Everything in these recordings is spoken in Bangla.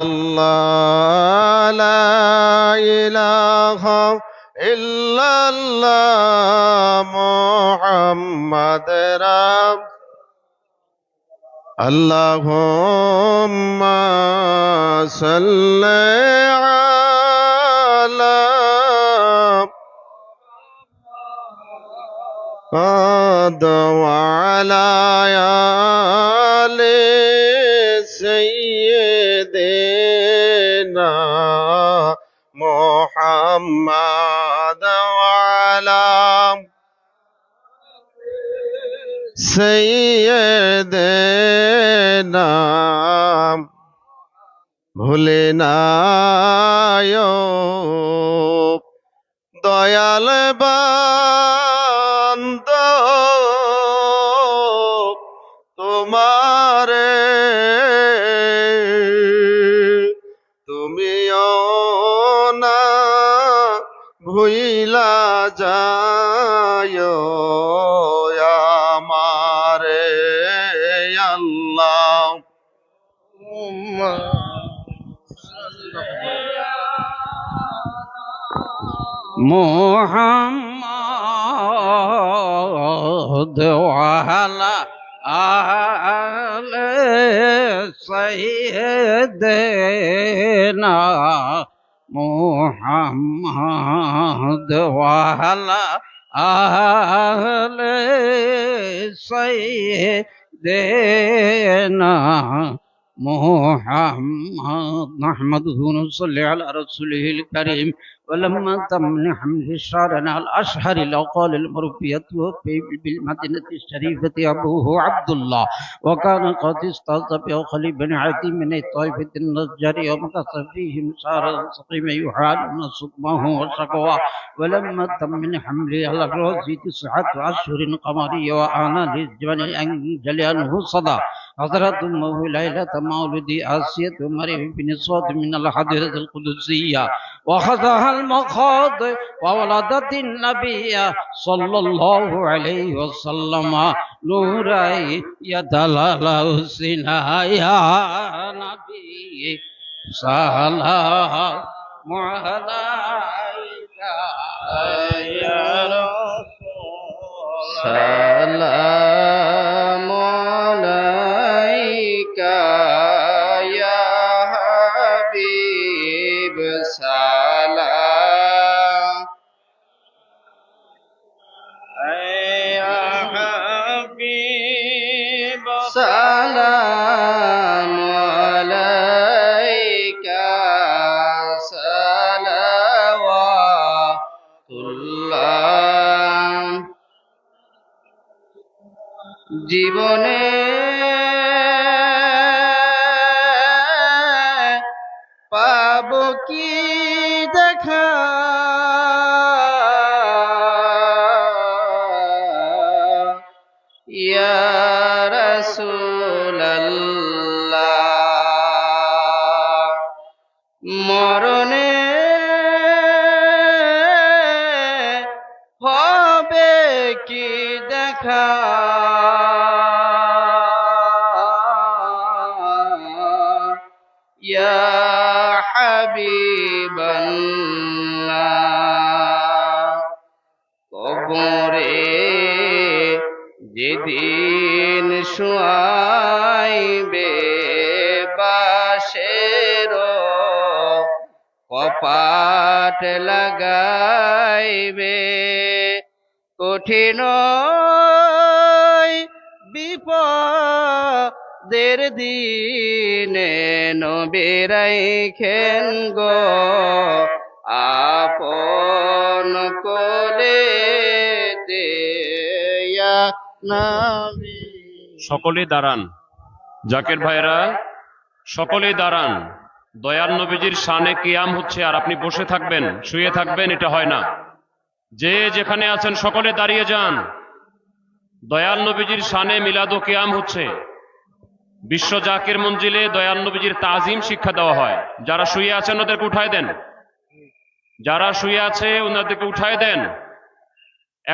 الله لا إله إلا الله محمد اللهم صل على محمد وعلى آل سيدنا محمد وعلى سيدنا ভুলে নাই দয়াল বান্দা তোমারে তুমিও না ভুইলা যায় আমারে আল্লাহ মুহাম্মদ ওয়ালা আলে সাইয়্যিদিনা মুহাম্মদ ওয়ালা আলে সাইয়্যিদিনা محمد نحمده ونصلي على رسوله الكريم ولما تم حمل شعرنا الأشهر لو قال المربية بالمدينة الشريفة أبوه عبد الله وكان قد استاذ بأخلي بن عدي من الطائفة النجاري ومكث فيهم شعرا سقيما يحالون صدمه وشكواه ولما تم من حمله على الرأس 9 أشهر قمرية وأنا للجبل أن جلي عنه صدى حضرت أمه ليلة مولد آسية مريم بن صاد من الحضرة القدسية وخذها المخاض وولدت النبي صلى الله عليه وسلم نوري يدلل سنا يا نبي سلام عليك يا رسول سلام عليك يا حبيب سلام يا حبيب سلام عليك صلوات الله জীবনে পাব কি দেখা ইয়া রাসূলুল্লাহ মরণে হবে কি দেখা ইয়া হাবিবাল্লাহ কবরে যেদিন শুয়াইবে বাঁশের কপাট লাগাইবে কঠিন বিপদের দিনে নবী রাইখেন গো আপন কোলেতে ইয়া নবী। সকলে দাঁড়ান, জাকের ভাইরা সকলে দাঁড়ান। দয়াল নবীজির শানে কিয়াম হচ্ছে আর আপনি বসে থাকবেন, শুয়ে থাকবেন, এটা হয় না। যে যেখানে আছেন সকলে দাঁড়িয়ে যান। দয়াল নবীজির শানে মিলাদ ও কিয়াম হচ্ছে। বিশ্ব জাকির মঞ্জিলে দয়াল নবীজির তাজিম শিক্ষা দেওয়া হয়। যারা শুয়ে আছেন ওদেরকে উঠায় দেন, যারা শুয়ে আছে ওনাদেরকে উঠায় দেন।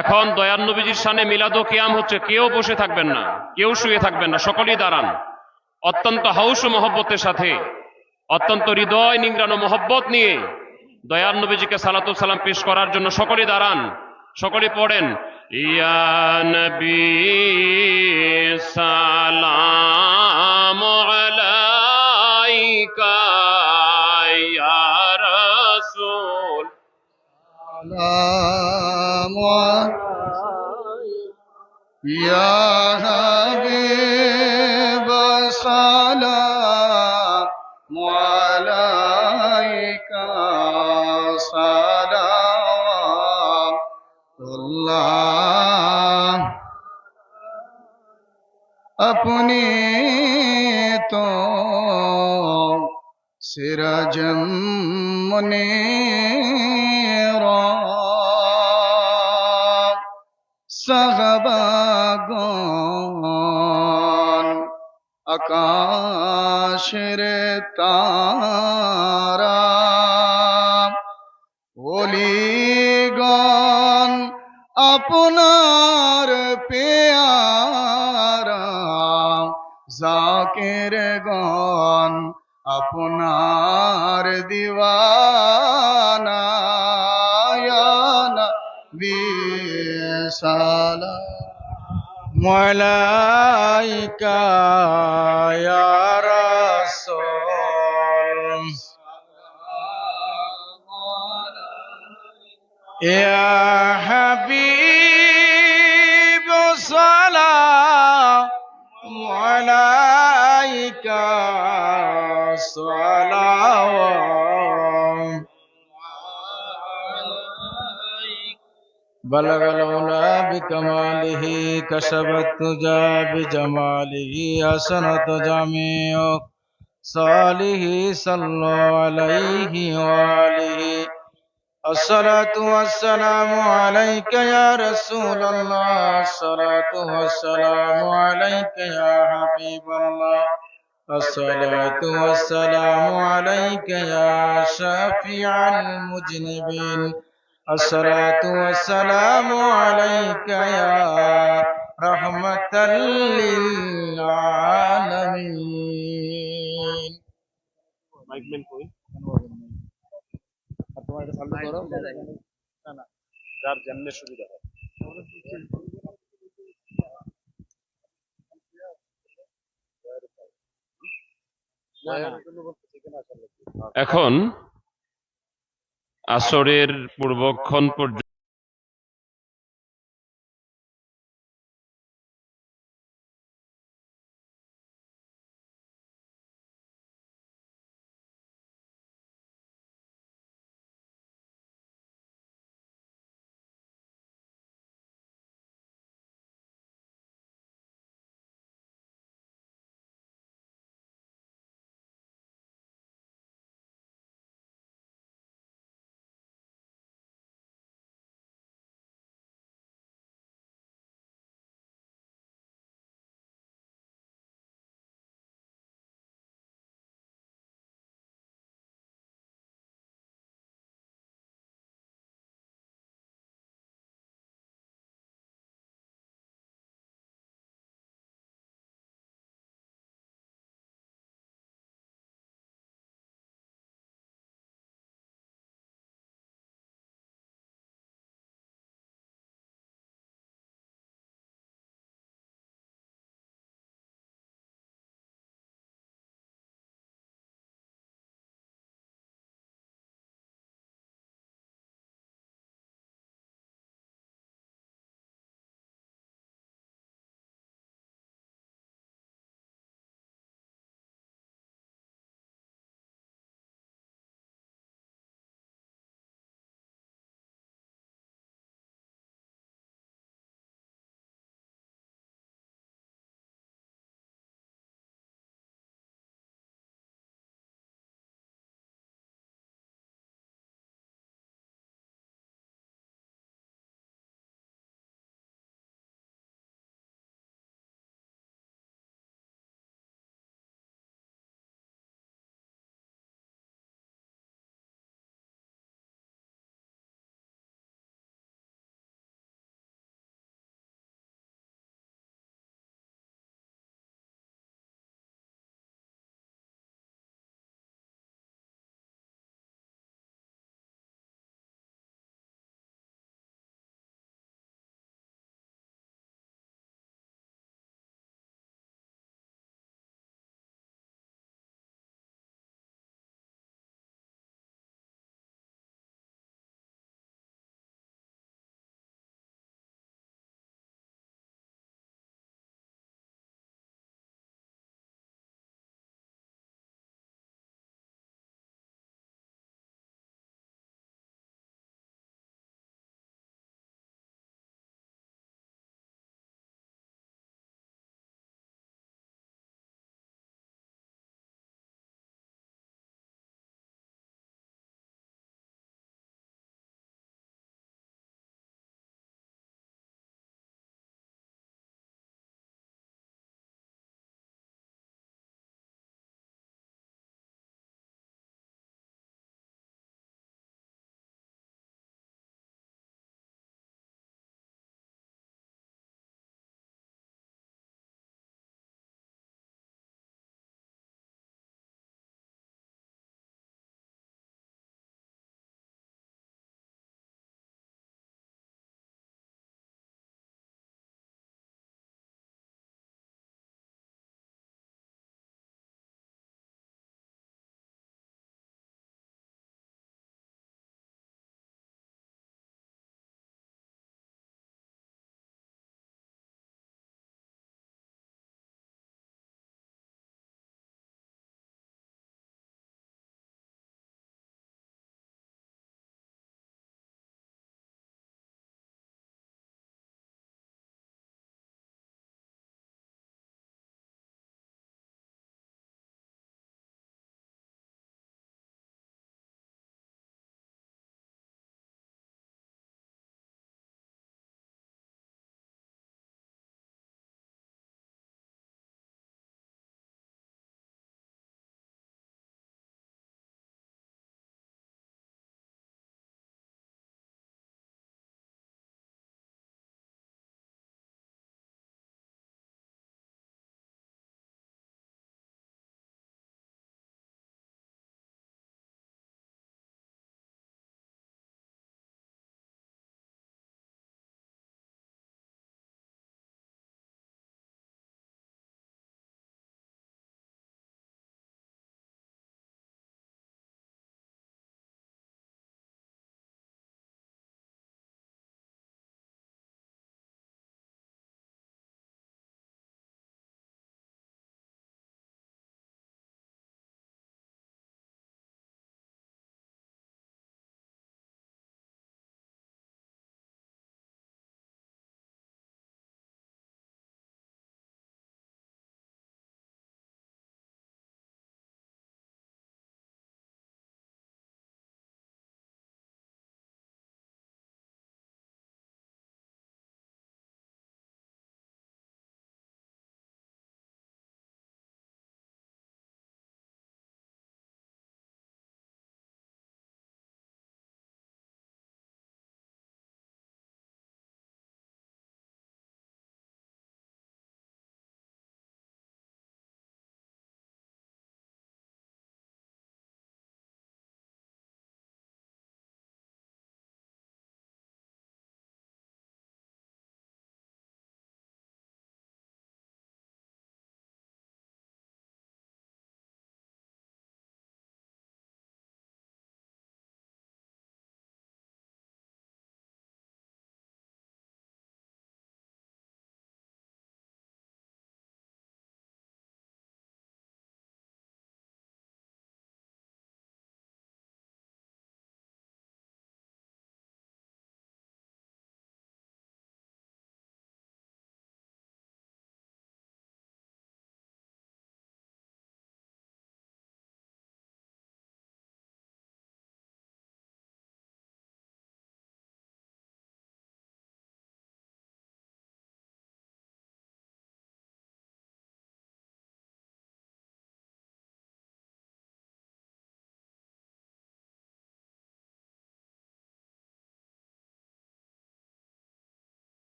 এখন দয়াল নবীজির শানে মিলাদ ও কিয়াম হচ্ছে, কেউ বসে থাকবেন না, কেউ শুয়ে থাকবেন না, সকলেই দাঁড়ান। অত্যন্ত হাউস ও মহব্বতের সাথে অত্যন্ত হৃদয় নিংড়ানো মহব্বত নিয়ে দয়ার নবীজিকে সালাতু সালাম পেশ করার জন্য সকলে দাঁড়ান, সকলে পড়েন ইয়া নবী সালাম আলাইকা ইয়া রাসূল সালাম ইয়া হাবিব সালাম আলাইকা সালাওয়াতুল্লাহ अपने तो सिरजम मुनीरा সাহাবাগণ আকাশের তারা ওলিগণ আপনার পেয়ারা জাকের গণ আপনার দিওয়ানা ইয়া নবী সালাম আলাইকা ইয়া রাসূল ইয়া হাবিব সালাম আলাইকা সালাওয়াত بلغ العلا بكماله كشف التجى بجماله حسنت جميع صالح صلى عليه وآله الصلاة والسلام عليك يا رسول الله الصلاة والسلام عليك يا حبيب الله الصلاة والسلام عليك يا شافع المذنبين الصلاة والسلام عليك يا رحمة للعالمين যার জন্য সুবিধা হয়। এখন আসরের পূর্বক্ষণ পর্যন্ত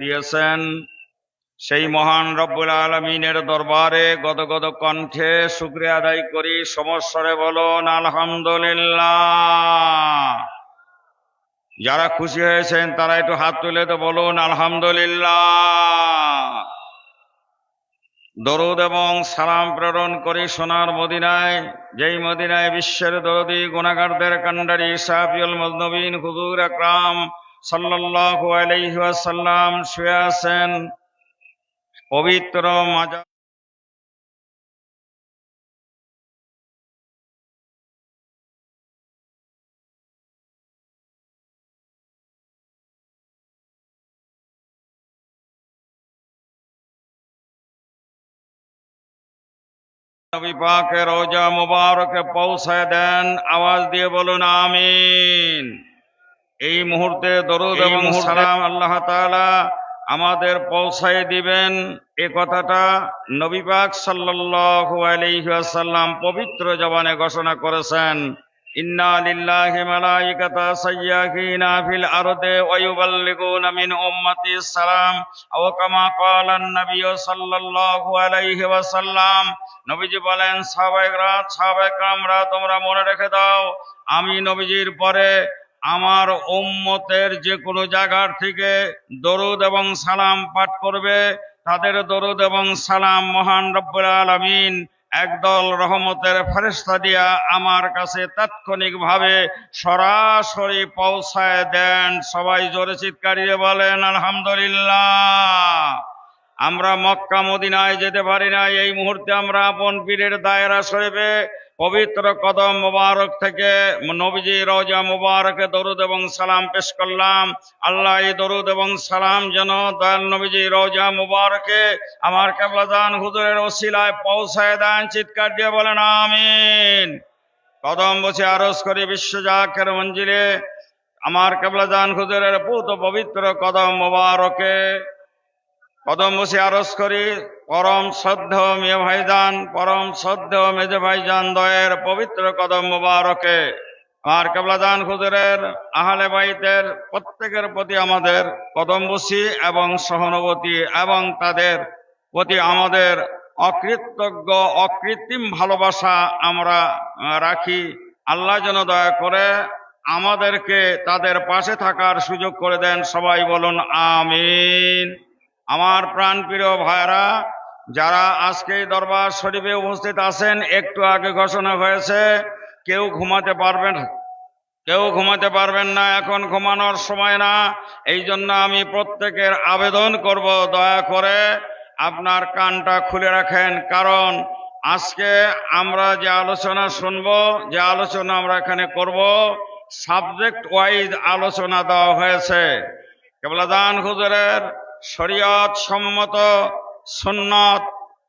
দিয়েছেন। সেই মহান রব্বুল আলামিনের দরবারে গদগদ কণ্ঠে শুকরিয়া আদায় করি, সমস্বরে বলুন আলহামদুলিল্লাহ। যারা খুশি হয়েছেন তারা একটু হাত তুলে তো বলুন আলহামদুলিল্লাহ। দরুদ এবং সালাম প্রেরণ করি সোনার মদিনায়, যেই মদিনায় বিশ্বের দরদি গুনাহগারদের কান্ডারি শাফিউল মুযনিবিন হুজুর আকরাম সাল্লাল্লাহু আলাইহি ওয়াসাল্লাম শুয়ে আছেন। পবিত্র মাজার নবী পাকের রওজা মুবারকে পৌঁছায় দেন। আওয়াজ দিয়ে বলুন আমিন। এই মুহূর্তে দরুদ এবং সালাম আল্লাহ তাআলা আমাদের পৌঁছায় দিবেন, এ কথাটা নবী পাক সাল্লাল্লাহু আলাইহি ওয়াসাল্লাম পবিত্র জবানে ঘোষণা করেছেন। ইন্না লিল্লাহি মালাইকাতা সাইয়্যাহিনা ফিল আরদে ওয়া ইউবাল্লিগুনা মিন উম্মতি সালাম আও কামা ক্বালা নবী সাল্লাল্লাহু আলাইহি ওয়াসাল্লাম। নবীজি বলেন, সাহাবায়ে-কেরামরা তোমরা মনে রেখে দাও, আমি নবীজির পরে আমার উম্মতের যে কোনো জায়গার থেকে দরুদ এবং সালাম পাঠ করবে, তাদের দরুদ এবং সালাম মহান রব্বুল আলামিন একদল রহমতের ফেরেশতা দিয়া আমার কাছে তাৎক্ষণিকভাবে সরাসরি পৌঁছায় দেন। সবাই জোরে চিৎকার দিয়ে বলেন আলহামদুলিল্লাহ। আমরা মক্কা মদিনায় যেতে পারি না, এই মুহূর্তে আমরা আপন পীরের দায়রা শরীফে পবিত্র কদম মোবারক থেকে নবীজি রওজা মুবারকে দরুদ এবং সালাম পেশ করলাম। আল্লাহ এই দরুদ এবং সালাম যেন দয়াল নবীজি রওজা মুবারকে আমার কেবলাজান হুজুরের ওসিলায় পৌঁছায় দেন। চিৎকার দিয়ে বলেন আমিন। কদম বসে আরজ করি বিশ্বজাকের মঞ্জিলে আমার কেবলাজান হুজুরের পুত পবিত্র কদম মুবারকে কদম বসে আরজ করি পরম শ্রদ্ধেয় মিয়া ভাইজান, পরম শ্রদ্ধেয় মেজে ভাইজান দয়ের পবিত্র কদম মুবারকে আর কেবলাজান হুজুরের আহলে বাইতের প্রত্যেকের প্রতি আমাদের কদম বসি এবং সহানুভূতি এবং তাদের প্রতি আমাদের অকৃতজ্ঞ অকৃত্রিম ভালোবাসা আমরা রাখি। আল্লাহ যেন দয়া করে আমাদেরকে তাদের পাশে থাকার সুযোগ করে দেন। সবাই বলুন আমিন। আমার প্রাণপ্রিয় ভাইরা, যারা আজকে এই দরবার শরীফে উপস্থিত আছেন, একটু আগে ঘোষণা হয়েছে কেউ ঘুমাতে পারবেন না, এখন ঘুমানোর সময় না। এই জন্য আমি প্রত্যেকের আবেদন করব, দয়া করে আপনার কানটা খুলে রাখেন, কারণ আজকে আমরা যে আলোচনা শুনব, যে আলোচনা আমরা এখানে করব, সাবজেক্ট ওয়াইজ আলোচনা দেওয়া হয়েছে। কেবলাজান হুজুরের শরীয়ত সম্মত সুন্নত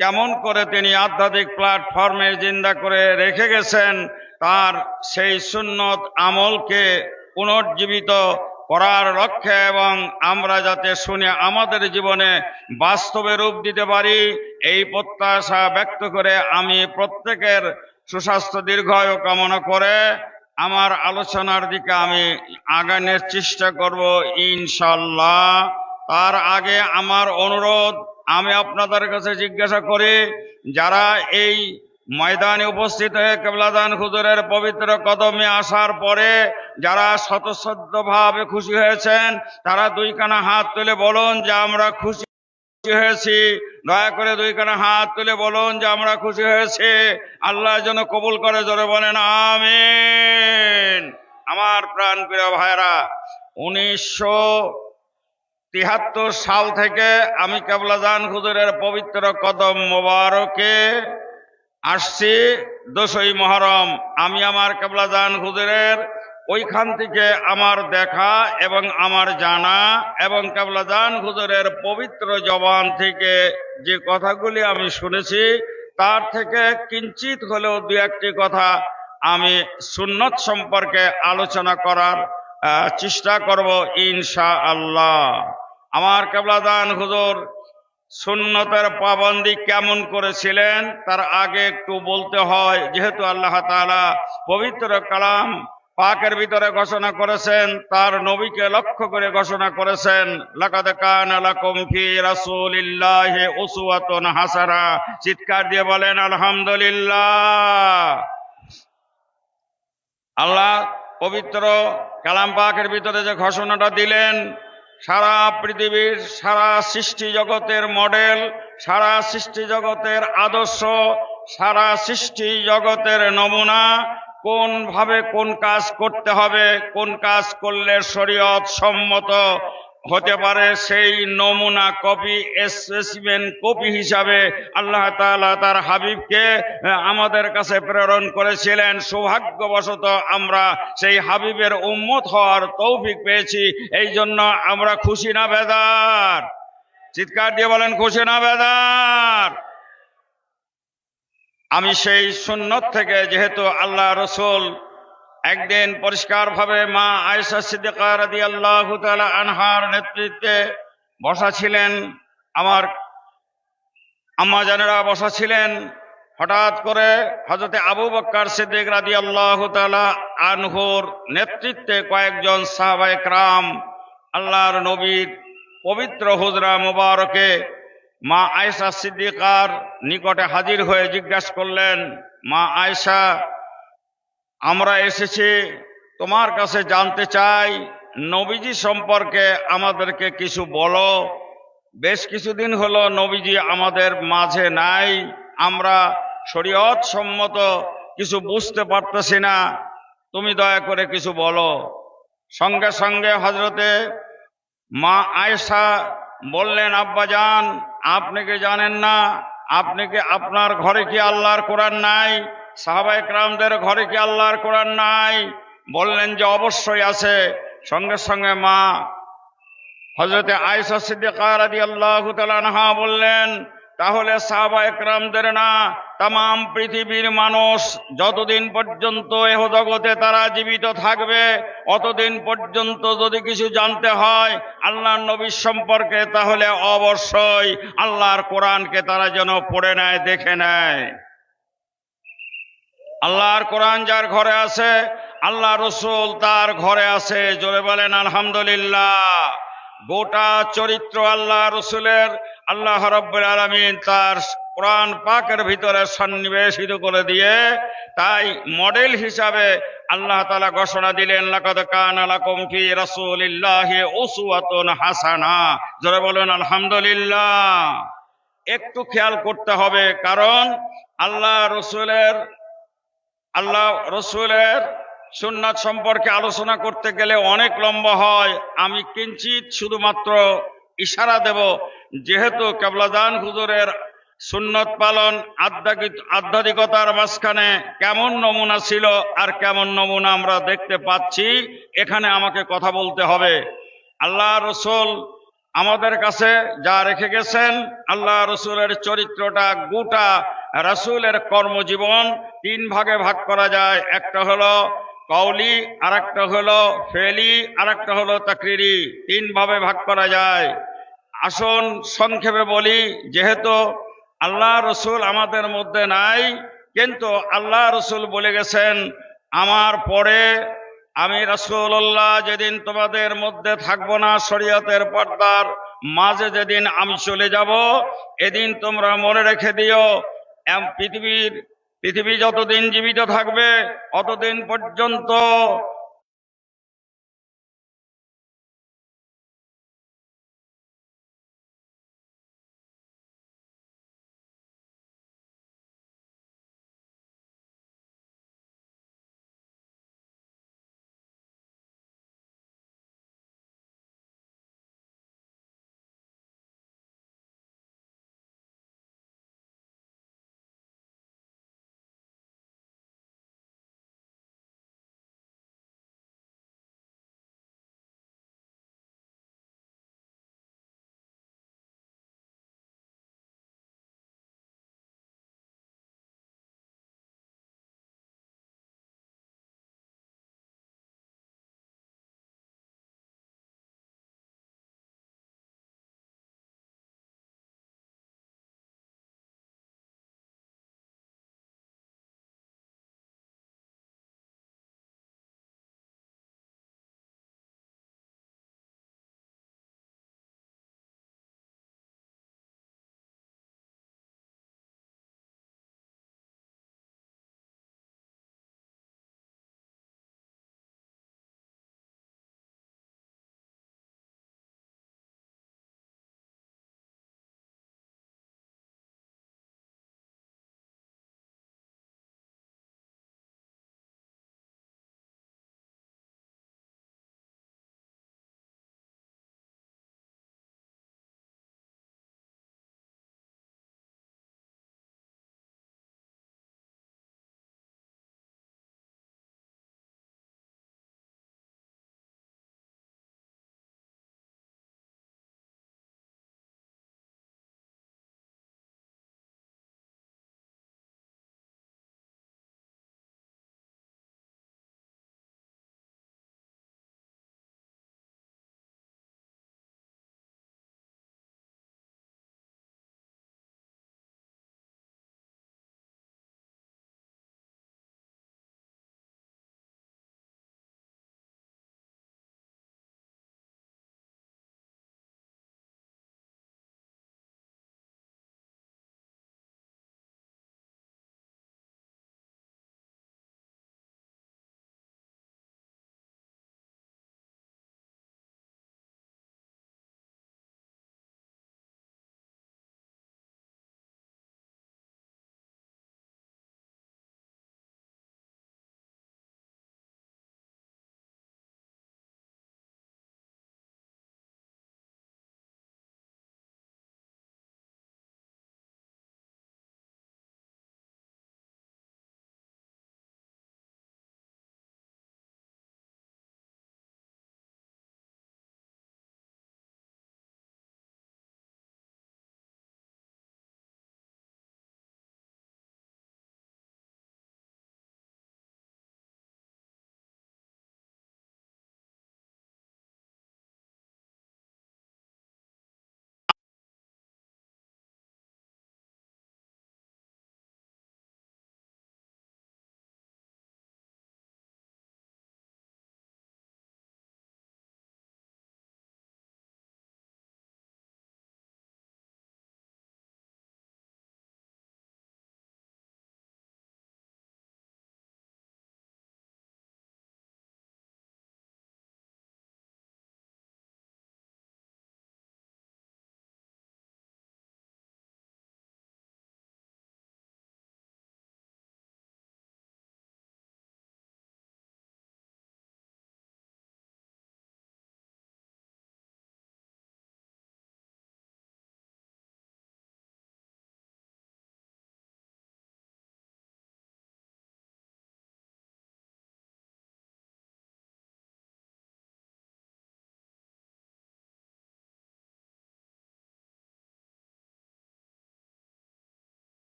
কেমন করে তিনি আধ্যাত্মিক প্ল্যাটফর্মে জিন্দা করে রেখে গেছেন, তার সেই সুন্নত আমলকে পুনর্জীবিত করার লক্ষ্যে এবং আমরা যাতে শুনে আমাদের জীবনে বাস্তবে রূপ দিতে পারি, এই প্রত্যাশা ব্যক্ত করে আমি প্রত্যেকের সুস্বাস্থ্য দীর্ঘায়ু কামনা করে আমার আলোচনার দিকে আমি আগানোর চেষ্টা করব ইনশাআল্লাহ। তার আগে আমার অনুরোধ, আমি আপনাদের কাছে জিজ্ঞাসা করি, যারা এই ময়দানে উপস্থিত হয়ে কেবলাজান হুজুরের পবিত্র কদমে আসার পরে যারা স্বতঃস্ফূর্তভাবে খুশি হয়েছেন, তারা দুইখানা হাত তুলে বলুন যে আমরা খুশি হয়েছি। দয়া করে দুইখানা হাত তুলে বলুন যে আমরা খুশি হয়েছি। আল্লাহ যেন কবুল করে, জোরে বলেন আমিন। আমার প্রাণপ্রিয় ভাইরা, 1973 সাল থেকে আমি কেবলাজান হুজুরের পবিত্র কদম মোবারকে আসছি। 10ই মুহররম আমি আমার কেবলাজান হুজুরের ওইখান থেকে আমার দেখা এবং আমার জানা এবং কেবলাজান হুজুরের পবিত্র জবান থেকে যে কথাগুলি আমি শুনেছি, তার থেকে কিঞ্চিত হলেও দু একটি কথা আমি সুন্নত সম্পর্কে আলোচনা করার চেষ্টা করব ইনশাআল্লাহ। আমার কেবলাজান হুজুর সুন্নতের পাবন্দি কেমন করেছিলেন তার আগে একটু বলতে হয়, যেহেতু আল্লাহ তাআলা পবিত্র কালাম পাকের ভিতরে ঘোষণা করেছেন, তার নবীকে লক্ষ্য করে ঘোষণা করেছেন, লাকাদ কানা লাকুম ফি রাসূলিল্লাহি উসওয়াতুন হাসানা। চিৎকার দিয়ে বলেন আলহামদুলিল্লাহ। আল্লাহ পবিত্র কালাম পাকের ভিতরে যে ঘোষণাটা দিলেন, সারা পৃথিবীর সারা সৃষ্টি জগতের মডেল, সারা সৃষ্টি জগতের আদর্শ, সারা সৃষ্টি জগতের নমুনা, কোন ভাবে কোন কাজ করতে হবে, কোন কাজ করলে শরীয়ত সম্মত হতে পারে, সেই নমুনা কপি, স্পেসিমেন কপি হিসাবে আল্লাহ তাআলা তার হাবিবকে আমাদের কাছে প্রেরণ করেছিলেন। সৌভাগ্যবশত আমরা সেই হাবিবের উম্মত হওয়ার তৌফিক পেয়েছি। এই জন্য আমরা খুশি না বেদার? চিৎকার দিয়ে বলেন খুশি না বেদার? আমি সেই সুন্নত থেকে, যেহেতু আল্লাহ রসুল একদিন পরিষ্কারভাবে মা আয়েশা সিদ্দিকা রাদিয়াল্লাহু তাআলা আনহার নেতৃত্বে বসা ছিলেন, আমার আম্মা জানেরা বসা ছিলেন, হঠাৎ করে হযরতে আবু বকর সিদ্দিক রাদিয়াল্লাহু তাআলা আনহুর নেতৃত্বে কয়েকজন সাহাবায়ে কেরাম আল্লাহর নবীর পবিত্র হুজরা মুবারকে মা আয়েশা সিদ্দিকার নিকটে হাজির হয়ে জিজ্ঞাসা করলেন, মা আয়েশা, আমরা এসেছি তোমার কাছে, জানতে চাই নবীজি সম্পর্কে আমাদেরকে কিছু বলো। বেশ কিছুদিন হলো নবীজি আমাদের মাঝে নাই, আমরা শরীয়ত সম্মত কিছু বুঝতে পারতেছি না, তুমি দয়া করে কিছু বলো। সঙ্গে সঙ্গে হযরতে মা আয়েশা বললেন, আব্বাজান, আপনি কি জানেন না, আপনি কি, আপনার ঘরে কি আল্লাহর কোরআন নাই? সাহাবায়ে কেরামদের ঘরে কি আল্লাহর কোরআন নাই? বললেন যে অবশ্যই আছে। সঙ্গে সঙ্গে মা হযরতে আয়েশা সিদ্দিকা রাদিয়াল্লাহু তাআলা আনহা বললেন, তাহলে সাহাবায়ে কেরামদের না, তামাম পৃথিবীর মানুষ যতদিন পর্যন্ত এহ জগতে তারা জীবিত থাকবে, অতদিন পর্যন্ত যদি কিছু জানতে হয় আল্লাহর নবী সম্পর্কে, তাহলে অবশ্যই আল্লাহর কোরআনকে তারা যেন পড়ে নেয়, দেখে নেয়। আল্লাহর কোরআন যার ঘরে আছে, আল্লাহ রসুল তার ঘরে আছে। জোরে বলেন আলহামদুলিল্লাহ। গোটা চরিত্র আল্লাহ রসুলের আল্লাহ রাব্বুল আলামিন তার কোরআন পাকের ভিতরে সন্নিবেশিত করে দিয়ে, তাই মডেল হিসাবে আল্লাহ তাআলা ঘোষণা দিলেন, লাকাদ কানা লাকুম ফি রাসূলিল্লাহি উসওয়াতুন হাসানা। জোরে বলেন আলহামদুলিল্লাহ। একটু খেয়াল করতে হবে, কারণ আল্লাহ রসুলের সুন্নাত সম্পর্কে আলোচনা করতে গেলে অনেক লম্বা হয়। আমি কিঞ্চিত শুধুমাত্র ইশারা দেব, যেহেতু কেবলাদান হুজুরের সুন্নত পালন আধ্যাত্মিকতার মাঝখানে কেমন নমুনা ছিল আর কেমন নমুনা আমরা দেখতে পাচ্ছি, এখানে আমাকে কথা বলতে হবে। আল্লাহ রসুল আমাদের কাছে যা রেখে গেছেন, আল্লাহ রসুলের চরিত্রটা, গোটা রাসূলের কর্মজীবন তিন ভাগে ভাগ করা যায়। একটা হলো কওলি, আর একটা হলো ফেলি, আর একটা হলো তাকরিরি। তিন ভাবে ভাগ করা যায়। আসুন সংক্ষেপে বলি, যেহেতু আল্লাহ রসুল আমাদের মধ্যে নাই, কিন্তু আল্লাহ রসুল বলে গেছেন, আমার পরে আমি রাসূলুল্লাহ যেদিন তোমাদের মধ্যে থাকবো না, শরীয়তের পর্দার মাঝে যেদিন আমি চলে যাব, এদিন তোমরা মনে রেখে দিও, পৃথিবী যতদিন জীবিত থাকবে অতদিন পর্যন্ত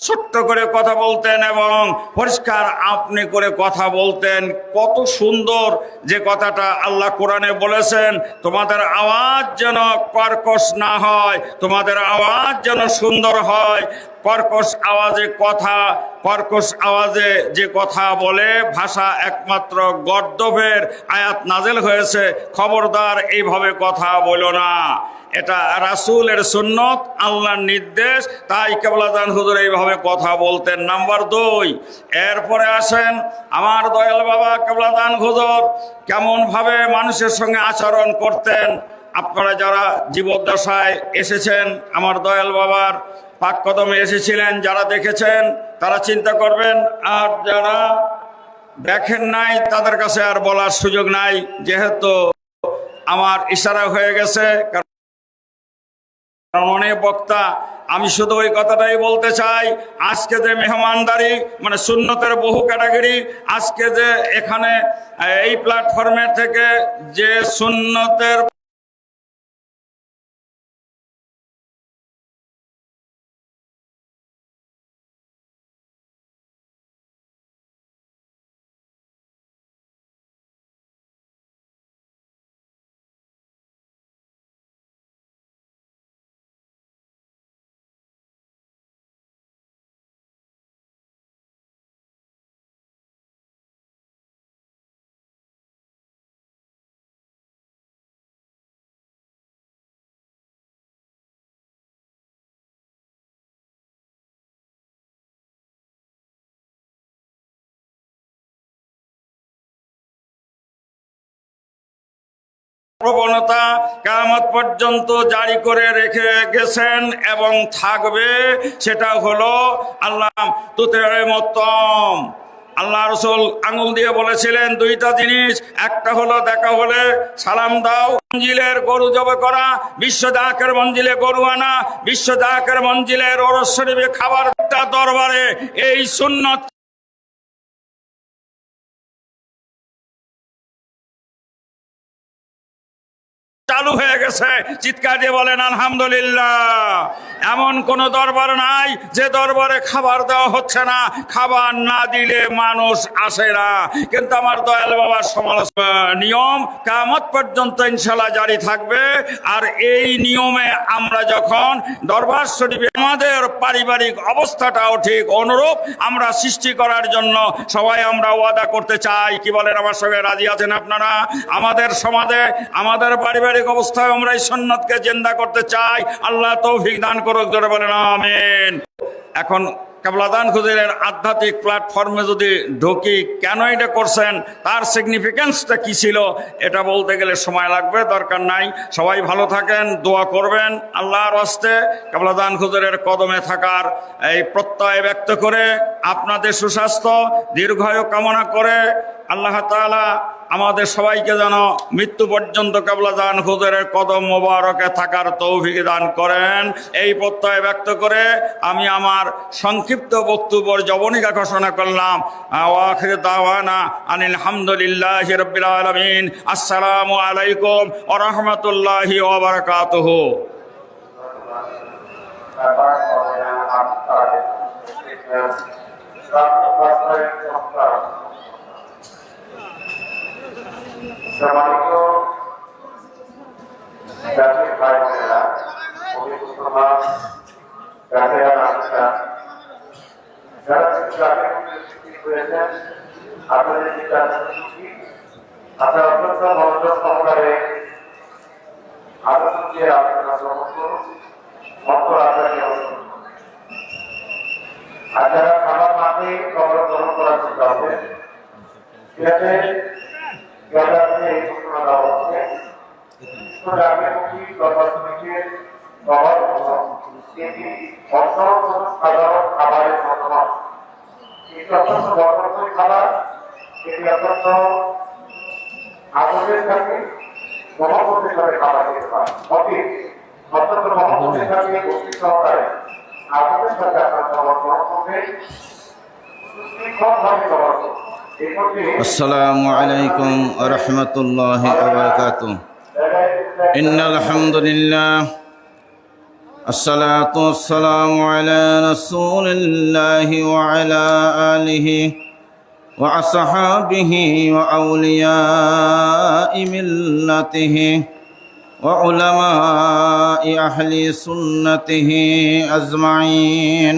ছোট্ট করে কথা বলতেন এবং পরিষ্কার আপনি করে কথা বলতেন। কত সুন্দর যে কথাটা আল্লাহ কোরআনে বলেছেন, তোমাদের আওয়াজ যেন কর্কশ না হয়, তোমাদের আওয়াজ যেন সুন্দর হয়। কর্কশ আওয়াজে কথা, কর্কশ আওয়াজে যে কথা বলে ভাষা একমাত্র গর্দভের আয়াত নাজেল হয়েছে, খবরদার এইভাবে কথা বলো না। এটা রাসূলের সুন্নত, আল্লাহর নির্দেশ। তাই কেবলাদান হুজুর এইভাবে কথা বলতেন। নাম্বার 2, এরপরে আসেন আমার দয়াল বাবা কেবলাদান হুজুর কেমনভাবে মানুষের সঙ্গে আচরণ করতেন। আপনারা যারা জীবদ্দশায় এসেছেন, আমার দয়াল বাবার পাক কদমে এসেছিলেন, যারা দেখেছেন তারা চিন্তা করবেন, আর যারা দেখেন নাই তাদের কাছে আর বলার সুযোগ নাই, যেহেতু আমার ইশারা হয়ে গেছে। অনেক বক্তা, আমি শুধু ওই কথাটাই বলতে চাই, আজকে যে মেহমানদারি মানে সুন্নতের বহু ক্যাটাগরি, আজকে যে এখানে এই প্ল্যাটফর্মের থেকে যে সুন্নতের প্রবণতা কিয়ামত পর্যন্ত জারি করে রেখে গেছেন এবং থাকবে, সেটা হলো আল্লাহ তুতেরে মতম। আল্লাহ রসুল আঙুল দিয়ে বলেছিলেন দুইটা জিনিস, একটা হলো দেখা হলে সালাম দাও, মঞ্জিলের গরু জবে করা, বিশ্ব দাকের মঞ্জিলে গরু আনা, বিশ্ব দাকের মঞ্জিলের ওরস শরীফে খাবার দরবারে এই সুন্নত চালু হয়ে গেছে। চিৎকার দিয়ে বলেন আলহামদুলিল্লাহ। এমন কোন দরবার নাই যে দরবারে খাবার দেওয়া হচ্ছে না, খাবার না দিলে মানুষ আসে না। কিন্তু আমার দয়াল বাবার সমালোচনা নিয়ম কিয়ামত পর্যন্ত ইনশাআল্লাহ জারি থাকবে। আর এই নিয়মে আমরা যখন দরবার শরীফে আমাদের পারিবারিক অবস্থাটাও ঠিক অনুরূপ আমরা সৃষ্টি করার জন্য সবাই আমরা ওয়াদা করতে চাই। কি বলেন, আমার সঙ্গে রাজি আছেন আপনারা? আমাদের সমাজে আমাদের পারিবারিক অবস্থায় আমরা এই সুন্নতকে জিন্দা করতে চাই। আল্লাহ তৌফিক দান করুক, জোরে বলেন আমিন। এখন কেবলাদান হুজুরের আধ্যাত্মিক প্ল্যাটফর্মে যদি ঢুকি, কেন এটা করছেন, তার সিগনিফিকেন্সটা কি ছিল, এটা বলতে গেলে সময় লাগবে, দরকার নাই। সবাই ভালো থাকেন, দোয়া করবেন আল্লাহর ওয়াস্তে। কেবলাদান হুজুরের কদমে থাকার এই প্রত্যয় ব্যক্ত করে আপনাদের সুস্বাস্থ্য দীর্ঘায়ু কামনা করে আল্লাহ তাআলা আমাদের সবাইকে যেন মৃত্যু পর্যন্ত কেবলাদান হুজুরের কদম মোবারকে থাকার তৌফিক দান করেন, এই প্রত্যয় ব্যক্ত করে আমি আমার সংক্ষিপ্ত বক্তব্যের জবনিকা ঘোষণা করলাম। ওয়াখির দাওয়ানা আনিল হামদুলিল্লাহি রাব্বিল আলামিন। আসসালামু আলাইকুম ওয়া রাহমাতুল্লাহি ওয়া বারাকাতুহু। সম্মানিত জাতির ভাই বোনেরা, মুসলমান জাতিরা রাস্তা যারা জাতির মধ্যে সৃষ্টি করেছেন, আপনাদের যেটা আপনার অত্যন্ত মনোযোগ সহকারে আলোচনা দিয়ে আলোচনা গ্রহণ করুন, মত আপনাকে আর যারা খাবার মাঠে খবর গ্রহণ করার চেষ্টা হবে, ঠিক আছে? সাধারণ খাবারের মতামত এটি অত্যন্ত বর্তমান খাবার, এটি অত্যন্ত আগ্রহের থাকে, মহব্বতের সাথে খাবার খেতে পারে, অত্যন্ত মহব্বতের সাথে ভক্তি সহকারে আগ্রহের সাথে আপনার খাবার গ্রহণ করবে, সুশৃঙ্খলভাবে খাবার করবে। السلام عليكم ورحمة الله وبركاته. إن الحمد لله الصلاة والسلام على رسول الله وعلى آله وأصحابه وأولياء ملته وعلماء أهل سنته أجمعين.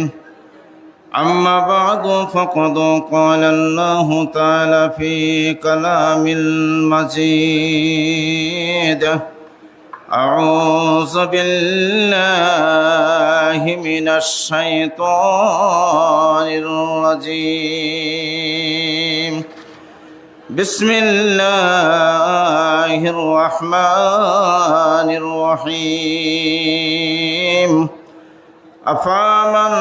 أما بعد فقد قال الله تعالى في كلام المجيد: أعوذ بالله من الشيطان الرجيم. بسم الله الرحمن الرحيم. أفمن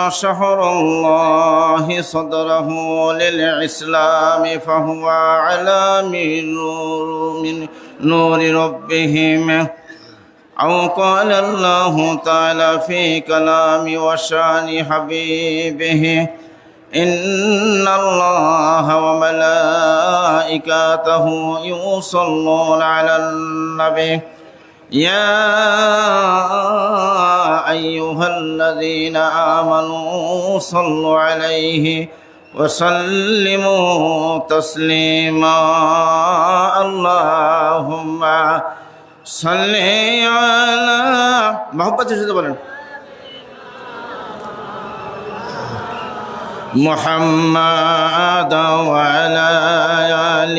شهر الله صدره للإسلام فهو على من نور ربهم، أو قال الله تعالى في كلام وشان حبيبه: إن الله وملائكته يصلون على النبي يا أيها الذين آمنوا صلوا عليه وسلموا تسليما. اللهم صل على محبت محمد وعلى آل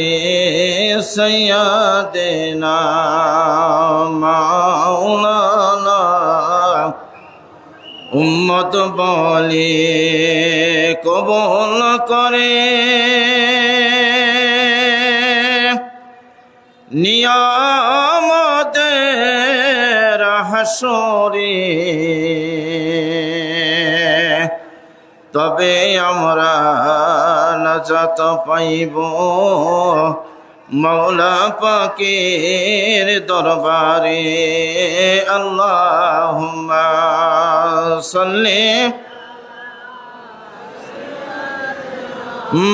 سيدنا مولانا উম্মত বলি কবুল করে নিয়ামতের হাসরে, তবে আমরা নাজাত পাইব মৌলা পাকের দরবারে। আল্লাহুম্মা সাল্লি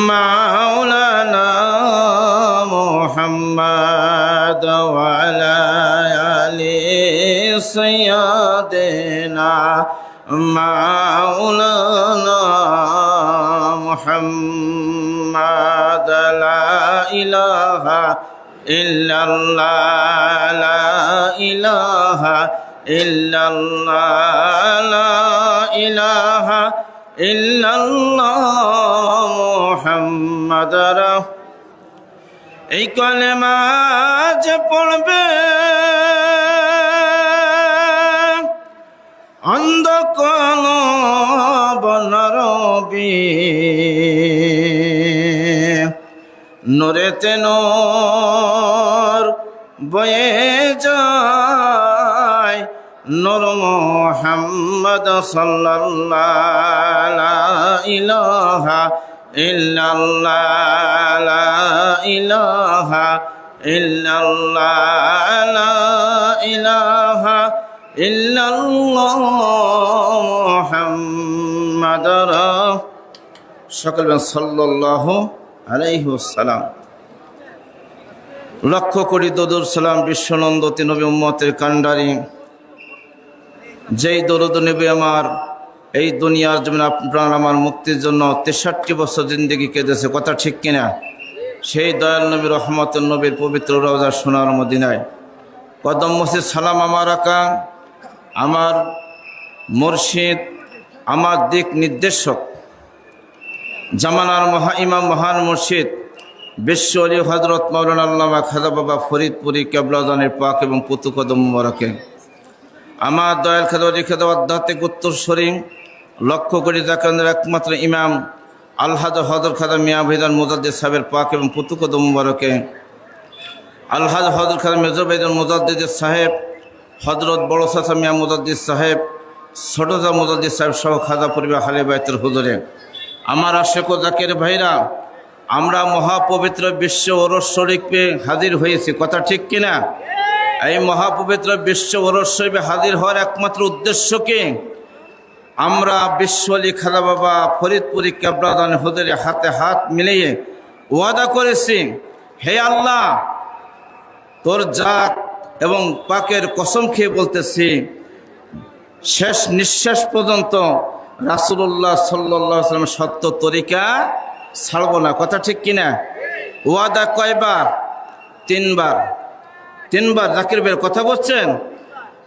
মাওলানা মুহাম্মদ ওয়া আলা আলি সাইয়্যিদিনা মাওলানা মুহাম্মদ। লা ইলাহা ইল্লাল্লাহ, লা ইলাহা ইল্লাল্লাহ, লা ইলাহা ইল্লাল্লাহ মুহাম্মাদুর। এই কলেমা যে পড়বে অন্ধকার নরবি, নূরেতে নূর বয়ে যায়, নূর মুহাম্মদ সাল্লাল্লাহু লা ইলাহা ইল্লাল্লাহ, লা ইলাহা ইল্লাল্লাহ, লা ইলাহা ইল্লাল্লাহ মুহাম্মাদুর। সকল সাল্লাল্লাহু আলাইহি ওয়াসাল্লাম। লক্ষ কোটি দরুদ সালাম বিশ্বনন্দতি নবী উম্মতের কান্ডারি, যেই দরুদ নবী আমার এই দুনিয়ার জন্য আপনার আমার মুক্তির জন্য 63 বছর জিন্দেগি কেঁদেছে, কথা ঠিক কিনা? সেই দয়াল নবী রহমতের নবীর পবিত্র রওজা সোনার মদিনায় কদম মসজিদ সালাম আমার আকা, আমার মুর্শিদ, আমার দিক নির্দেশক, জামানার মহা ইমাম মহান মুর্শিদ বিশ্ব আলী হযরত মাওলানা আল্লামা খাজা বাবা ফরিদপুরি কেবলাদানের পাক এবং পুতু কদম মুবারকে আমার দয়াল খাজা খাজা আধ্যাত্মিক উত্তরস্বরী লক্ষ কোটি জাকানের একমাত্র ইমাম আলহাজ হযরত খাজা মিয়া ভাইজান মুজাদ্দিদ সাহেবের পাক এবং পুতু কদম মুবারকে আলহাজ হযরত খাজা মেজর ভাইজান মুজাদ্দিদ সাহেব, হযরত বড় চাচা মিয়া মুজাদ্দিদ সাহেব, ছোট জা মুজাদ্দিদ সাহেব সহ খাজা পরিবার হালে বাইতুল হুজুরে আমার আশেক ও জাকের ভাইরা, আমরা মহাপবিত্র বিশ্ব ওরস শরীফে হাজির হয়েছি, কথা ঠিক কিনা? এই মহাপবিত্র বিশ্ব ওরস শরীফে হাজির হওয়ার একমাত্র উদ্দেশ্য কি? আমরা বিশ্ব আলী খাজা বাবা ফরিদপুরি কেবলাদান হুজুরে হাতে হাত মিলিয়ে ওয়াদা করেছি, হে আল্লাহ, তোর জাত এবং পাকের কসম খেয়ে বলতেছি, শেষ নিঃশ্বাস পর্যন্ত রাসূলুল্লাহ সাল্লাল্লাহু আলাইহি ওয়াসাল্লামের সত্য তরিকা ছাড়ব না। কথা ঠিক কিনা? ওয়াদা কয়বার? 3 বার। 3 বার জাকির ভাইয়ের কথা বলছেন।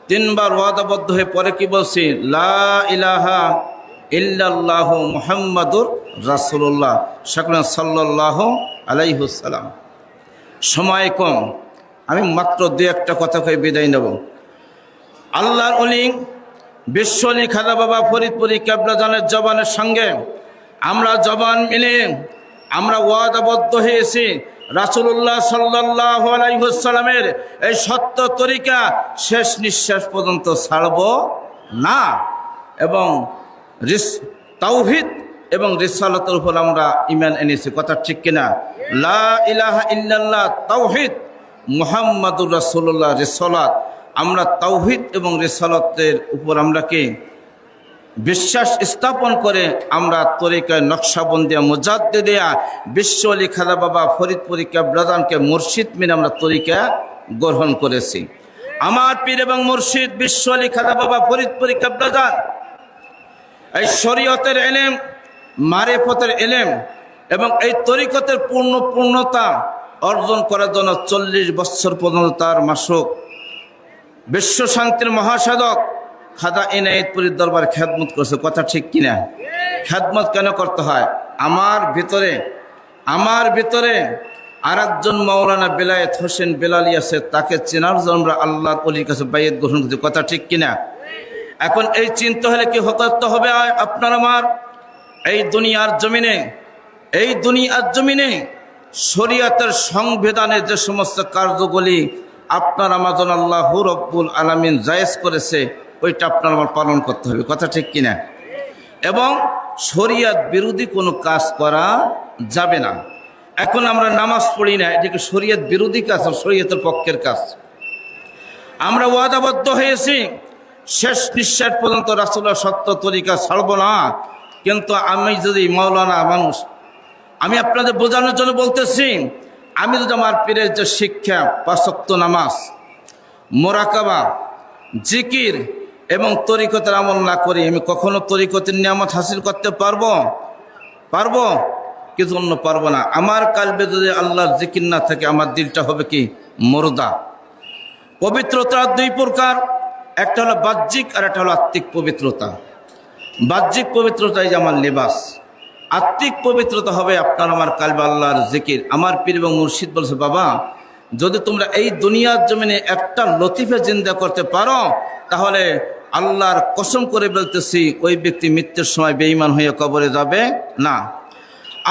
3 বার ওয়াদাবদ্ধ হয়ে পরে কি বলছি? লা ইলাহা ইল্লাল্লাহু মুহাম্মাদুর রাসূলুল্লাহ সাল্লাল্লাহু আলাইহি ওয়াসাল্লাম। সময় কম, আমি মাত্র 2-1টা কথা কয়ে বিদায় নেব। আল্লাহর ওলি বিশ্ব ওলি খাজা বাবা ফরিদপুরি কেবলাজানের জবানের সঙ্গে আমরা জবান মিলে আমরা ওয়াদাবদ্ধ হয়েছি রাসূলুল্লাহ সাল্লাল্লাহু আলাইহি ওয়াসাল্লামের এই সত্য তরিকা শেষ নিঃশ্বাস পর্যন্ত ছাড়ব না, এবং তাওহীদ এবং রিসালাতের উপর আমরা ঈমান এনেছি। কথা ঠিক কিনা? লা ইলাহা ইল্লাল্লাহ তাওহীদ, মুহাম্মাদুর রাসূলুল্লাহ রিসালাত। আমরা তাওহীদ এবং রিসালাতের উপর আমরা কি বিশ্বাস স্থাপন করে আমরা তরিকায় নকশাবন্দিয়া মুজাদ্দিদিয়া বিশ্ব ওলি খাজা বাবা ফরিদপুরি কেবলাজানকে মুর্শিদ মেনে আমরা তরিকা গ্রহণ করেছি। আমার পীর এবং মুর্শিদ বিশ্ব ওলি খাজা বাবা ফরিদপুরি কেবলাজান এই শরীয়তের ইলম, মারিফতের ইলম এবং এই তরিকতের পূর্ণতা অর্জন করার জন্য 40 বছর পর্যন্ত তার মাসুক বিশ্ব শান্তির মহাসাধক খাজা ইনায়েতপুরীর দরবার খেদমত করছে। কথা ঠিক কিনা? খেদমত কেন করতে হয়? আমার ভিতরে আর একজন মাওলানা বেলায়েত হোসেন বেলালি আছে, তাকে চেনার জন্য আমরা আল্লাহর ওলির কাছে বাইয়াত গ্রহণ করছি। কথা ঠিক কিনা? এখন এই চিন্তা হলে কি করতে হবে? আপনার আমার এই দুনিয়ার জমিনে শরীয়তের সংবিধানে যে সমস্ত কার্যগুলি আপনার আমার জন্য আল্লাহ রব্বুল আলামিন জায়েজ করেছে, ওইটা আপনার আমার পালন করতে হবে। কথা ঠিক কিনা? এবং শরীয়ত বিরোধী কোনো কাজ করা যাবে না। এখন আমরা নামাজ পড়ি না, এটাকে শরীয়ত বিরোধী কাজ, শরীয়তের পক্ষের কাজ। আমরা ওয়াদাবদ্ধ হয়েছি শেষ নিঃশ্বাস পর্যন্ত রাসূলের সত্য তরিকা ছাড়ব না। কিন্তু আমি যদি মাওলানা মানুষ, আমি আপনাদের বোঝানোর জন্য বলতেছি, আমি যদি আমার পীরের যে শিক্ষা 5 ওয়াক্ত নামাজ, মোরাকাবা, জিকির এবং তরিকতের আমল না করি, আমি কখনো তরিকতের নিয়ামত হাসিল করতে পারবো? কি জন্য পারবো না? আমার কালবে যদি আল্লাহর জিকির না থাকে, আমার দিলটা হবে কি মুর্দা। পবিত্রতা 2 প্রকার, একটা হলো বাহ্যিক আর একটা হলো আত্মিক পবিত্রতা। বাহ্যিক পবিত্রতাই যে আমার লেবাস, আত্মিক পবিত্রতা হবে আপনার আমার কালবে আল্লাহর জিকির। আমার পীর এবং মুর্শিদ বলছে, বাবা যদি তোমরা এই দুনিয়ার জমিনে একটা লতিফে জিন্দা করতে পারো, তাহলে আল্লাহর কসম করে বলতেছি ওই ব্যক্তি মৃত্যুর সময় বেঈমান হয়ে কবরে যাবে না।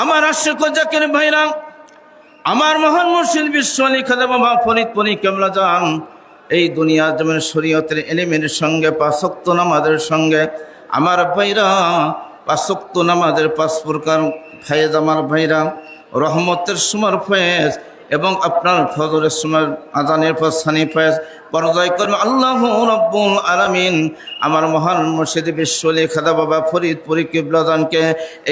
আমার আশিক ও জাকির ভাইরা, আমার মহান মুর্শিদ বিশ্ব ওলি খাজা বাবা ফরিদপুরি কেবলাজান এই দুনিয়ার জমিনে শরীয়তের ইলমের সঙ্গে 5 ওয়াক্ত নামাজের সঙ্গে আমার ভাইরা 5 ওয়াক্ত নামাজের 5 প্রকার ফায়েজ, আমার ভাইরা রহমতের সময় ফয়েজ এবং আপনার ফজরের সময় আজানের পর সানি ফয়েজ পর্যায়ক্রমে আল্লাহু রাব্বুল আলামিন আমার মহান মুর্শিদ বিশ্ব ওলি খাজা বাবা ফরিদপুরি কেবলাজানকে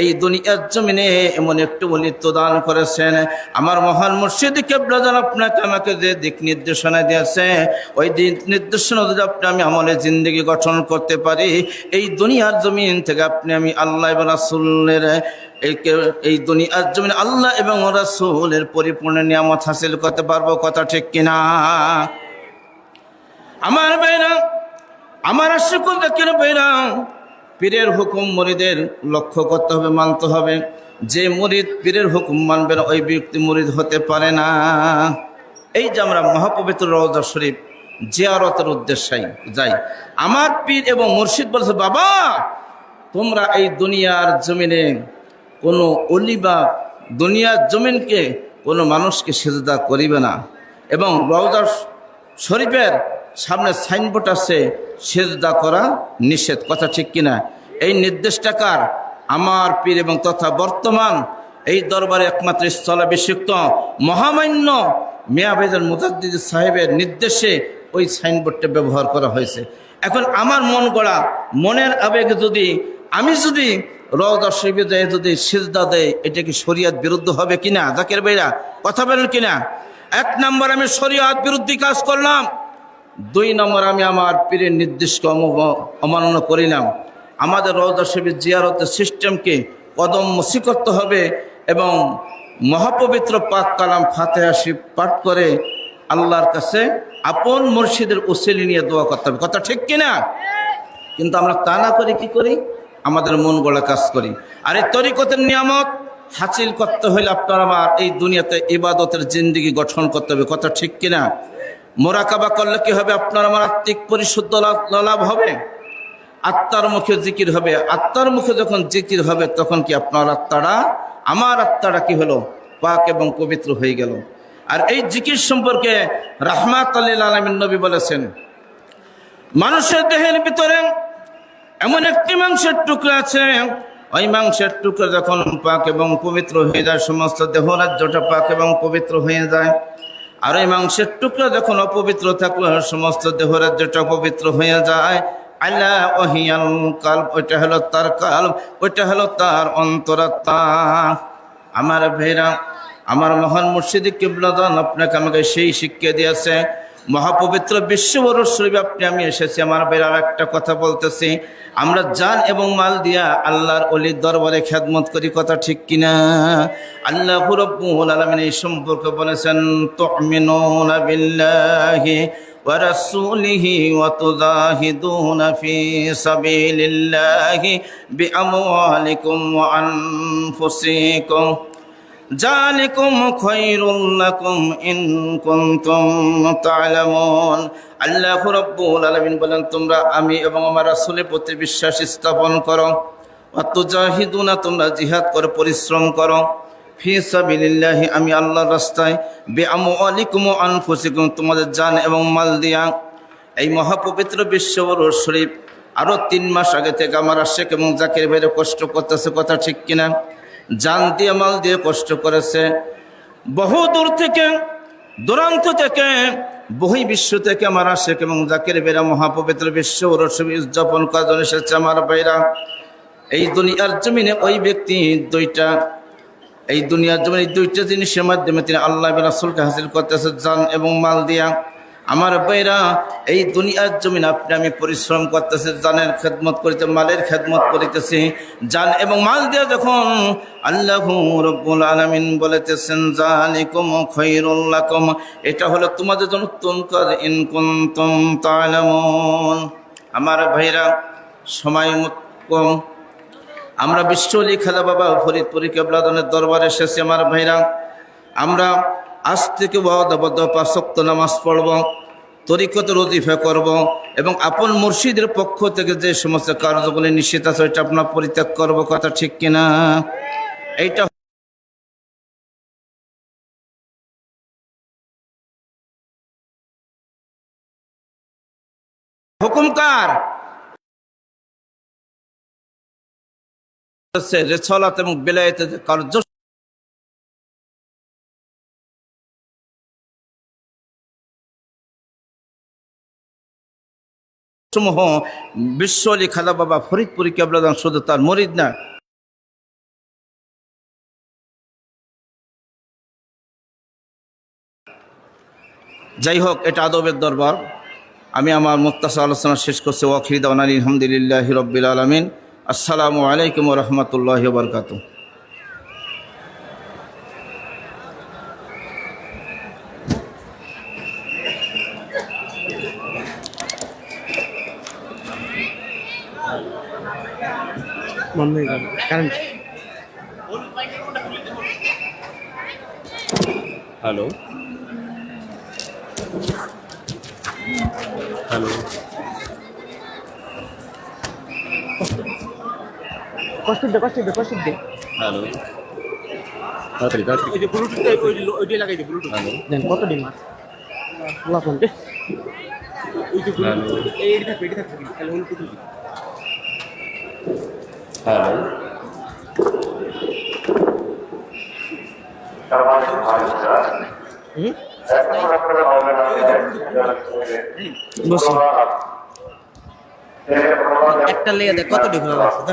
এই দুনিয়ার জমিনে এমন একটু ওলিত্ব দান করেছেন। আমার মহান মুর্শিদ কেবলাজান আপনাকে আমাকে যে দিক নির্দেশনা দিয়েছে, ওই দিক নির্দেশনা যদি আমি আমলে জিন্দগি গঠন করতে পারি, এই দুনিয়ার জমিন থেকে আমি আল্লাহ এবং রাসূলের এই দুনিয়ার জমিনে আল্লাহ এবং রাসূলের পরিপূর্ণ নিয়ামত হাসিল করতে পারবো। কথা ঠিক কিনা? আমার ভাইরা, আমার আশিক ও জাকির ভাইরা, পীরের হুকুম মুরিদের লক্ষ্য করতে হবে, মানতে হবে। যে মুরিদ পীরের হুকুম মানবে না, ওই ব্যক্তি মুরিদ হতে পারে না। এই যে আমরা মহাপবিত্র রওজা শরীফ জিয়ারতের উদ্দেশ্যে যাই, আমার পীর এবং মুর্শিদ বলছে, বাবা তোমরা এই দুনিয়ার জমিনে কোনো ওলি বা দুনিয়ার জমিনকে কোনো মানুষকে সিজদা করিবে না, এবং রওজা শরীফের সামনে সাইনবোর্ড আছে সিজদা করা নিষেধ। কথা ঠিক কিনা? এই নির্দেশটা কার? আমার পীর এবং তথা বর্তমান এই দরবারে একমাত্র স্থলাভিষিক্ত মহামান্য মিয়া ভাইজান মুজাদ্দিদ সাহেবের নির্দেশে ওই সাইনবোর্ডটা ব্যবহার করা হয়েছে। এখন আমার মন গড়া মনের আবেগে আমি যদি রওজা শরীফে যায় যদি সিজদা দেয়, এটা কি শরীয়ত বিরুদ্ধ হবে কিনা? জাকির ভাইরা কথা বলেন কিনা? 1 নম্বর আমি শরীয়ত বিরুদ্ধী কাজ করলাম। 2 নম্বর, আমি আমার পীরের নির্দেশকে অমান্য করিলাম। আমাদের রওজা শরীফ জিয়ারতের সিস্টেমকে কদম মসি করতে হবে এবং মহাপবিত্র পাক কালাম ফাতিহা শরীফ পাঠ করে আল্লাহর কাছে আপন মুর্শিদের উসিলা নিয়ে দোয়া করতে হবে। কথা ঠিক কিনা? কিন্তু আমরা তা না করে কি করি? আমাদের মন গড়া কাজ করি। আর এই তরিকতের নিয়ামত হাসিল করতে হলে আপনার আমার এই দুনিয়াতে ইবাদতের জিন্দেগি গঠন করতে হবে। কথা ঠিক কিনা? মোরাকাবা করলে কি হবে? আপনার আমার আত্মিক পরিশুদ্ধ লাভ হবে, আত্মার মুখে জিকির হবে। আত্মার মুখে যখন জিকির হবে তখন কি আপনার আত্মাটা, আমার আত্মাটা কি হলো? পাক এবং পবিত্র হয়ে গেল। আর এই জিকির সম্পর্কে রাহমাতুল লিল আলামিন নবী বলেছেন, মানুষের দেহের ভিতরে এমন একটি মাংসের টুকরা আছে, ওই মাংসের টুকরা যখন পাক এবং পবিত্র হয়ে যায়, সমস্ত দেহ রাজ্যটা পাক এবং পবিত্র হয়ে যায়। আর ওই মাংসের টুকরা যখন অপবিত্র থাকলে সমস্ত দেহ রাজ্যটা অপবিত্র হয়ে যায়। আল্লাহ ওহিয়াল কালব, ওইটা হলো তার কালব, ওইটা হলো তার অন্তরাত্মা। আমার ভাইরা, আমার মহান মুর্শিদ কিবলাদান আপনাকে আমাকে সেই শিক্ষা দিয়েছে। মহাপবিত্র বিশ্ববরুর শরীফ আপনি আমি এসেছি। আমার বেরার একটা কথা বলতেছি, আমরা জান এবং মাল দিয়া আল্লাহর অলির দরবারে খেদমত করি। কথা ঠিক কিনা? আল্লাহ রাব্বুল আলামিন এই সম্পর্কে বলেছেন, তুমিনুনা বিল্লাহি ওয়া রাসূলিহি ওয়া তুজাহিদুনা ফি সাবিলিল্লাহি বিআমওয়ালিকুম ওয়া আনফুসিকুম যালিকুম খায়রুল লাকুম ইন কুনতুম তা'লামুন। আল্লাহ রাব্বুল আলামিন বলেন, তোমরা আমি এবং আমার রাসূলের প্রতি বিশ্বাস স্থাপন করো। ওয়া তুজাহিদুনা, তোমরা জিহাদ করো, পরিশ্রম করো। ফি সাবিলিল্লাহি, আমি আল্লাহর রাস্তায়। বিআমওয়ালিকুম ওয়া আনফুসিকুম, তোমাদের জান এবং মাল দিয়া। এই মহাপবিত্র বিশ্ববরুর শরীফ আরো 3 মাস আগে থেকে আমার আশেক এবং জাকির ভাইরা কষ্ট করতেছে। কথা ঠিক কিনা? জান দিয়ে মাল দিয়ে কষ্ট করেছে। বহু দূর থেকে, দূরান্ত থেকে, বহি বিশ্ব থেকে আমার আশেক এবং জাকির ভাইরা মহাপবিত্র বিশ্ব উদযাপন করার জন্য এসেছে। আমার ভাইরা, এই দুনিয়ার জমিনে ওই ব্যক্তি এই দুনিয়ার জমিনে 2টা জিনিসের মাধ্যমে তিনি আল্লাহ রাসূলকে হাসিল করতেছে, জান এবং মাল দিয়া। আমার ভাইরা, এই দুনিয়ার জমিন আপনি আমি পরিশ্রম করতেছি, জানের খেদমত করিতে, মালের খেদমত করিতেছি। জান এবং মাল দিয়ে যখন আল্লাহ রাব্বুল আলামিন বলেতেছেন, যালিকুম খায়রুল লাকুম, এটা হলো তোমাদের জন্য উত্তম কাজ, ইন কুনতুম তা'লামুন। আমার ভাইরা, সময় কম, আমরা বিশ্বলি খাজা বাবা ফরিদপুরি কেবলাদানের দরবারে এসেছি। আমার ভাইরা, আমরা আজ থেকে ওয়াদাবদ্ধ 5 ওয়াক্ত নামাজ পড়ব, তরিকতের ওজিফা করব এবং আপন মুর্শিদের পক্ষ থেকে যে সমস্ত কার্যগুলি নিষেধ আছে ওইটা আপনার পরিত্যাগ করব। কথা ঠিক কিনা? এইটা হুকুম কার? রিসালাত এবং বেলায়েতের কার্য সমূহ বিশ্বলি খাজা বাবা ফরিদপুরি কেবলাদান শুধু তার মুরিদ না, যাই হোক, এটা আদবের দরবার। আমি আমার মুক্তাসা আলোচনা শেষ করছি। ওয়াখির দাওয়ানা আলহামদুলিল্লাহি রাব্বিল আলামিন। আসসালামু আলাইকুম ওয়া রাহমাতুল্লাহি ওয়া বারাকাতুহু। হ্যালো হ্যালো, কষ্ট দে হ্যালো, তাড়াতাড়ি তাড়াতাড়ি। ওই যে ব্লুটুথ ওইটা লাগাই দে, ব্লুটুথ হ্যালো দেন কত দিন মাছ লাফন দে ওই যে হ্যালো এইটা থাকবে তাহলে হল পুতুল হ্যালো। বসো একটা লেগে দেখ কত ডিগ্রি লাগছে